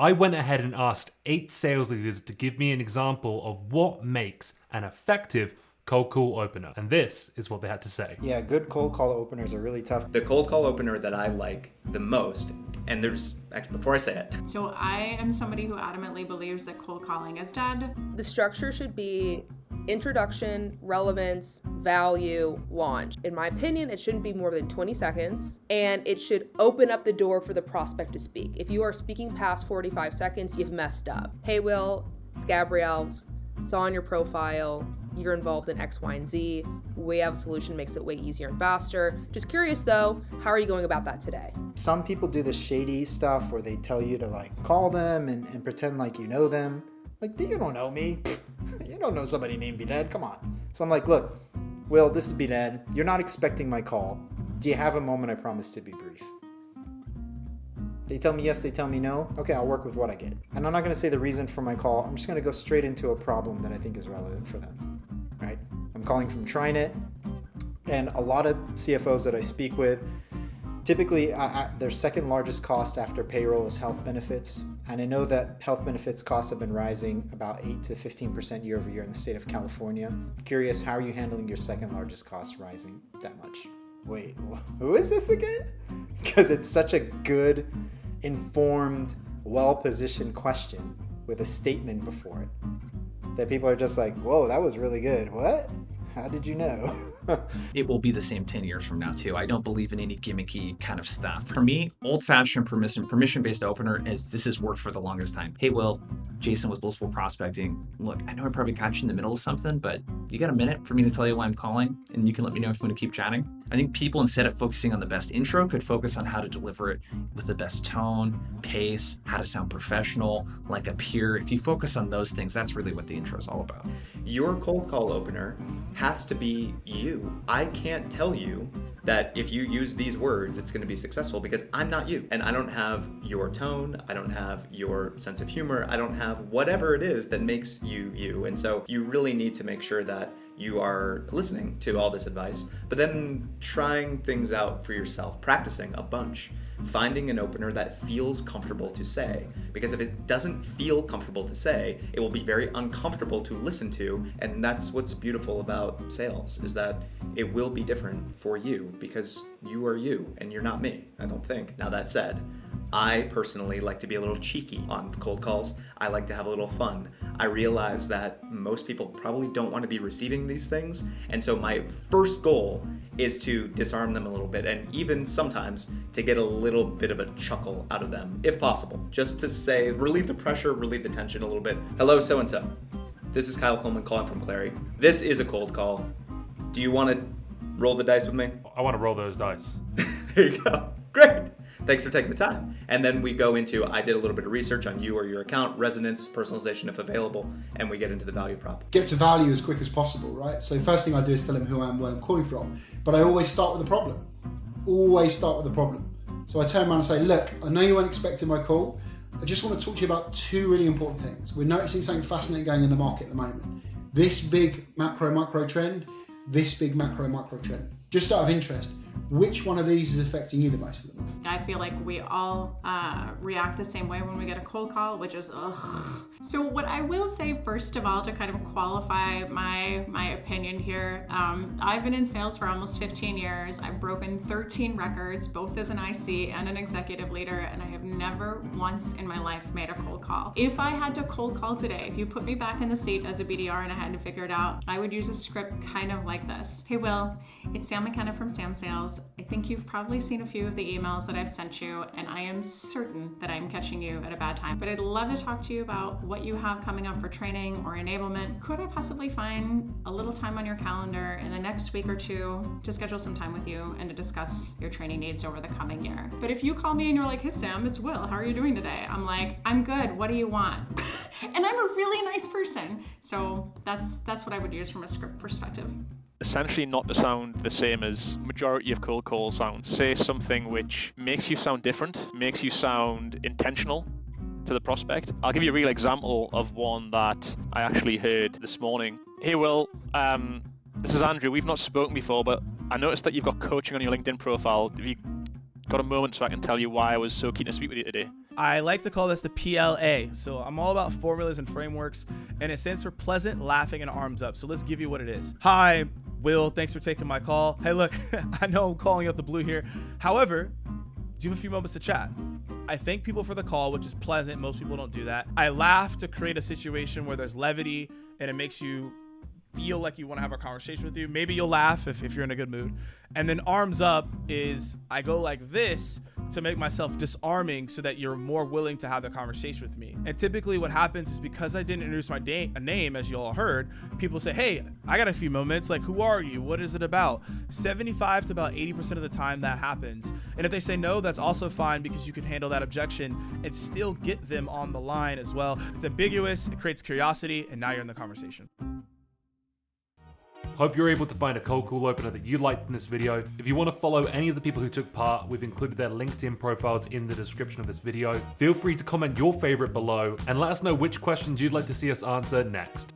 I went ahead and asked 8 sales leaders to give me an example of what makes an effective cold call opener. And this is what they had to say. Yeah, good cold call openers are really tough. The cold call opener that I like the most, and there's, actually, before I say it. So I am somebody who adamantly believes that cold calling is dead. The structure should be introduction, relevance, value, launch. In my opinion, it shouldn't be more than 20 seconds, and it should open up the door for the prospect to speak. If you are speaking past 45 seconds, you've messed up. Hey, Will, it's Gabrielle. Saw on your profile, you're involved in X, Y, and Z. We have a solution, makes it way easier and faster. Just curious though, how are you going about that today? Some people do the shady stuff where they tell you to like call them and pretend like you know them. Like, you don't know me. You don't know somebody named Vidyard, come on. So I'm like, look, Will, this is Vidyard. You're not expecting my call. Do you have a moment? I promise to be brief. They tell me yes, they tell me no. Okay, I'll work with what I get. And I'm not going to say the reason for my call. I'm just going to go straight into a problem that I think is relevant for them, right? I'm calling from TriNet, and a lot of CFOs that I speak with, typically their second largest cost after payroll is health benefits. And I know that health benefits costs have been rising about 8 to 15% year over year in the state of California. Curious, how are you handling your second largest cost rising that much? Wait, who is this again? Because it's such a good, informed, well-positioned question with a statement before it that people are just like, whoa, that was really good. What? How did you know? It will be the same 10 years from now, too. I don't believe in any gimmicky kind of stuff. For me, old-fashioned permission-based opener this has worked for the longest time. Hey, Will, Jason with Blissful Prospecting. Look, I know I probably got you in the middle of something, but you got a minute for me to tell you why I'm calling? And you can let me know if you want to keep chatting? I think people, instead of focusing on the best intro, could focus on how to deliver it with the best tone, pace, how to sound professional, like a peer. If you focus on those things, that's really what the intro is all about. Your cold call opener has to be you. I can't tell you that if you use these words, it's going to be successful because I'm not you. And I don't have your tone. I don't have your sense of humor. I don't have whatever it is that makes you you. And so you really need to make sure that you are listening to all this advice, but then trying things out for yourself, practicing a bunch, finding an opener that feels comfortable to say. Because if it doesn't feel comfortable to say, it will be very uncomfortable to listen to. And that's what's beautiful about sales, is that it will be different for you because you are you and you're not me, I don't think. Now that said, I personally like to be a little cheeky on cold calls. I like to have a little fun. I realize that most people probably don't want to be receiving these things. And so my first goal is to disarm them a little bit and even sometimes to get a little bit of a chuckle out of them, if possible. Just to say, relieve the pressure, relieve the tension a little bit. Hello, so-and-so. This is Kyle Coleman calling from Clary. This is a cold call. Do you want to roll the dice with me? I want to roll those dice. There you go. Great. Thanks for taking the time. And then we go into, I did a little bit of research on you or your account, resonance, personalization if available, and we get into the value prop. Get to value as quick as possible, right? So first thing I do is tell them who I am, where I'm calling from. But I always start with the problem. Always start with the problem. So I turn around and say, look, I know you weren't expecting my call. I just want to talk to you about 2 really important things. We're noticing something fascinating going in the market at the moment. This big macro trend, this big macro trend. Just out of interest, which one of these is affecting you the most at the moment? I feel like we all react the same way when we get a cold call, which is ugh. So what I will say, first of all, to kind of qualify my opinion here, I've been in sales for almost 15 years. I've broken 13 records, both as an IC and an executive leader, and I have never once in my life made a cold call. If I had to cold call today, if you put me back in the seat as a BDR and I had to figure it out, I would use a script kind of like this. Hey, Will, it's Sam McKenna from Sam Sales. I think you've probably seen a few of the emails that I've sent you, and I am certain that I'm catching you at a bad time. But I'd love to talk to you about what you have coming up for training or enablement. Could I possibly find a little time on your calendar in the next week or 2 to schedule some time with you and to discuss your training needs over the coming year? But if you call me and you're like, hey Sam, it's Will, how are you doing today? I'm like, I'm good, what do you want? And I'm a really nice person. So that's what I would use from a script perspective. Essentially not to sound the same as majority of cold call sounds. Say something which makes you sound different, makes you sound intentional to the prospect. I'll give you a real example of one that I actually heard this morning. Hey Will, this is Andrew. We've not spoken before, but I noticed that you've got coaching on your LinkedIn profile. Have you got a moment so I can tell you why I was so keen to speak with you today? I like to call this the PLA. So I'm all about formulas and frameworks, and it stands for pleasant, laughing, and arms up. So let's give you what it is. Hi, Will, thanks for taking my call. Hey, look, I know I'm calling out the blue here. However, do you have a few moments to chat? I thank people for the call, which is pleasant. Most people don't do that. I laugh to create a situation where there's levity and it makes you feel like you want to have a conversation with you. Maybe you'll laugh if you're in a good mood. And then arms up is I go like this to make myself disarming so that you're more willing to have the conversation with me. And typically what happens is because I didn't introduce my name, as you all heard, people say, hey, I got a few moments. Like, who are you? What is it about? 75 to about 80% of the time that happens. And if they say no, that's also fine because you can handle that objection and still get them on the line as well. It's ambiguous, it creates curiosity, and now you're in the conversation. Hope you're able to find a cold call opener that you liked in this video. If you want to follow any of the people who took part, we've included their LinkedIn profiles in the description of this video. Feel free to comment your favorite below and let us know which questions you'd like to see us answer next.